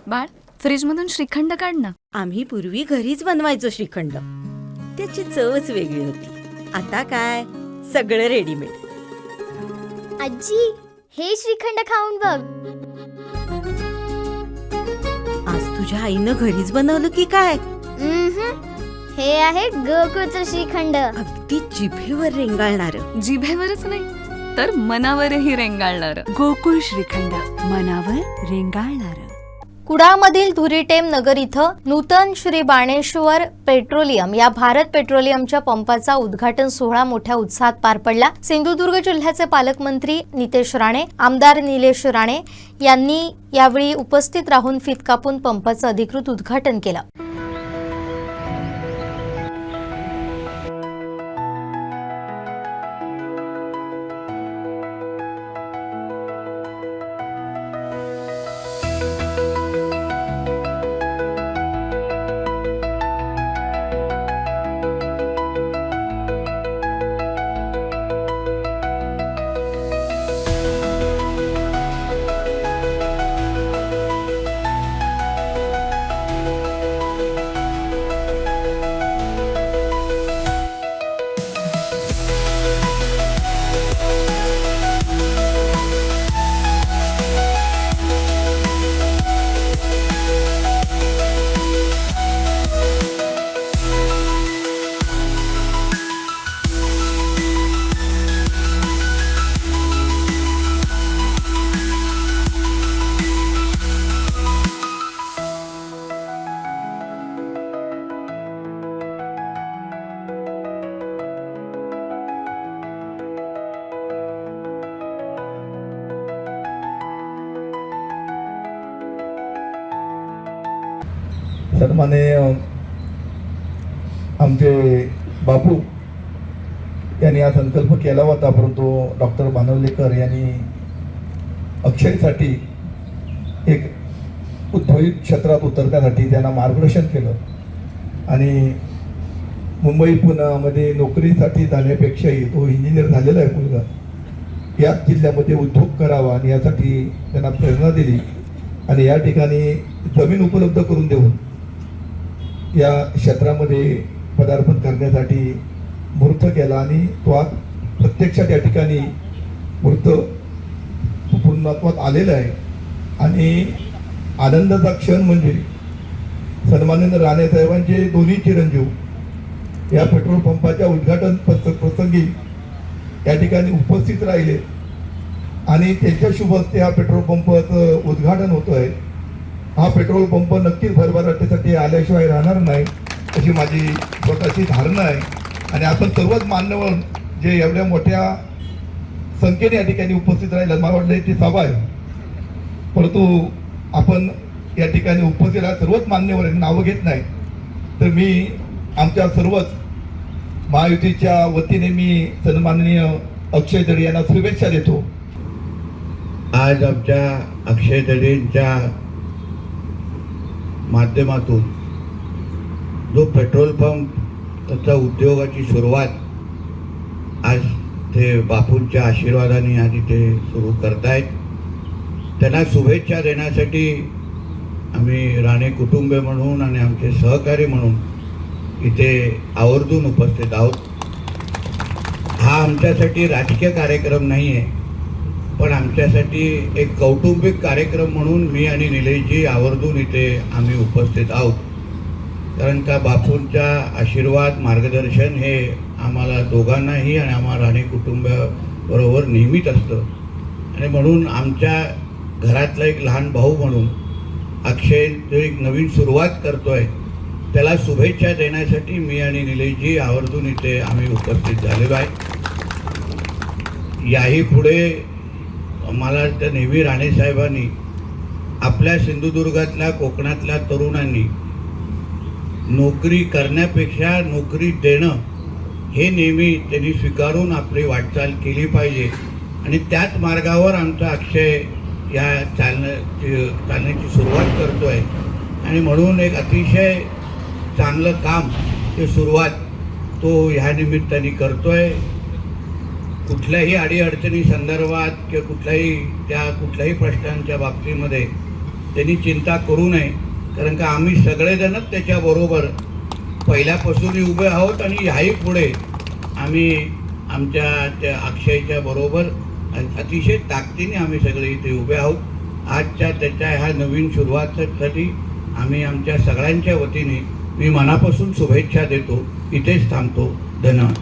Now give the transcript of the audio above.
बाळ, फ्रीजमधून श्रीखंड काढ ना. आम्ही पूर्वी घरीच बनवायचो श्रीखंड. त्याची चवच वेगळी होती. आता काय सगळं रेडीमेड. आजी, हे श्रीखंड खाऊन बघ. आज तुझ्या आईनं घरीच बनवलं की काय? हे आहे गोकुळचं श्रीखंड. अगदी जिभेवर रेंगाळणार. जिभेवरच नाही तर मनावरही रेंगाळणार. गोकुळ श्रीखंड, मनावर रेंगाळणार. कुडाळमधील धुरीटेम नगर इथं नूतन श्री बाणेश्वर पेट्रोलियम या भारत पेट्रोलियमच्या पंपाचा उद्घाटन सोहळा मोठ्या उत्साहात पार पडला. सिंधुदुर्ग जिल्ह्याचे पालकमंत्री नितेश राणे, आमदार निलेश राणे यांनी यावेळी उपस्थित राहून फीत कापून पंपाचं अधिकृत उद्घाटन केलं. सन्माननीय आमचे बापू यांनी हा संकल्प केला होता, परंतु डॉक्टर बानवलेकर यांनी अक्षयसाठी एक उद्योगिक क्षेत्रात उतरण्यासाठी त्यांना मार्गदर्शन केलं आणि मुंबई पुण्यामध्ये नोकरीसाठी जाण्यापेक्षाही तो इंजिनियर झालेला आहे मुलगा, याच जिल्ह्यामध्ये उद्योग करावा आणि यासाठी त्यांना प्रेरणा दिली आणि या ठिकाणी जमीन उपलब्ध करून देऊन या क्षेत्रामध्ये पदार्पण करण्यासाठी मूर्त केला आणि तो आज प्रत्यक्षात या ठिकाणी मूर्त पूर्णत्वात आलेला आहे. आणि आनंदाचा क्षण म्हणजे सन्माननीय राणे साहेबांचे दोन्ही चिरंजीव या पेट्रोल पंपाच्या उद्घाटन प्रसंगी या ठिकाणी उपस्थित राहिले आणि त्यांच्या शुभ हस्ते हा पेट्रोल पंपाचं उद्घाटन होतो आहे. हा पेट्रोल पंप नक्कीच भरभराटीसाठी आल्याशिवाय राहणार नाही अशी माझी स्वतःची धारणा आहे. आणि आपण सर्वच मान्यवर जे एवढ्या मोठ्या संख्येने या ठिकाणी उपस्थित राहिला, मला वाटलं ती सभा आहे, परंतु आपण या ठिकाणी उपस्थित राहिला सर्वच मान्यवर आहे, नावं घेत नाही तर मी आमच्या सर्वच महायुतीच्या वतीने मी सन्माननीय अक्षय दळे यांना शुभेच्छा देतो. आज आमच्या अक्षय दळेंच्या माध्यमातून जो पेट्रोल पंप त्याचा उद्योगाची सुरुवात आज ते बापूंच्या आशीर्वादाने आज इथे सुरू करतायत. त्यांना शुभेच्छा देण्यासाठी आम्ही राणे कुटुंबे म्हणून आणि आमचे सहकारी म्हणून इथे आवर्जून उपस्थित आहोत. हा आमच्यासाठी राजकीय कार्यक्रम नाही आहे, पण आमच्यासाठी एक कौटुंबिक कार्यक्रम म्हणून मी आणि निलेशजी आवर्जून इथे आम्ही उपस्थित आहोत. कारण का बापूंचा आशीर्वाद मार्गदर्शन हे आम्हाला दोघांनाही आणि आम्हाला राणे कुटुंबाबरोबर नेहमीच असतं आणि म्हणून आमच्या घरातला एक लहान भाऊ म्हणून अक्षय जो एक नवीन सुरुवात करतोय त्याला शुभेच्छा देण्यासाठी मी आणि निलेशजी आवर्जून इथे आम्ही उपस्थित झालेलो आहे. याही पुढे मला वाटतं नेहमी राणेसाहेबांनी आपल्या सिंधुदुर्गातल्या कोकणातल्या तरुणांनी नोकरी करण्यापेक्षा नोकरी देणं हे नेहमी त्यांनी स्वीकारून आपली वाटचाल केली पाहिजे आणि त्याच मार्गावर आमचा अक्षय या चालण्याची सुरुवात करतो आहे आणि म्हणून एक अतिशय चांगलं काम ते सुरुवात तो ह्या निमित्ताने करतो आहे. कुठल्याही अडीअडचणी संदर्भात किंवा कुठल्याही प्रश्नांच्या बाबतीमध्ये त्यांनी चिंता करू नये, कारण का आम्ही सगळेजणच त्याच्याबरोबर पहिल्यापासूनही उभे आहोत आणि ह्याही पुढे आम्ही आमच्या त्या अक्षयच्या बरोबर अतिशय ताकदीने आम्ही सगळे इथे उभे आहोत। आजच्या त्याच्या ह्या नवीन सुरुवातीसाठी आम्ही आमच्या सगळ्यांच्या वतीने मी मनापासून शुभेच्छा देतो। इथेच थांबतो। धन्यवाद।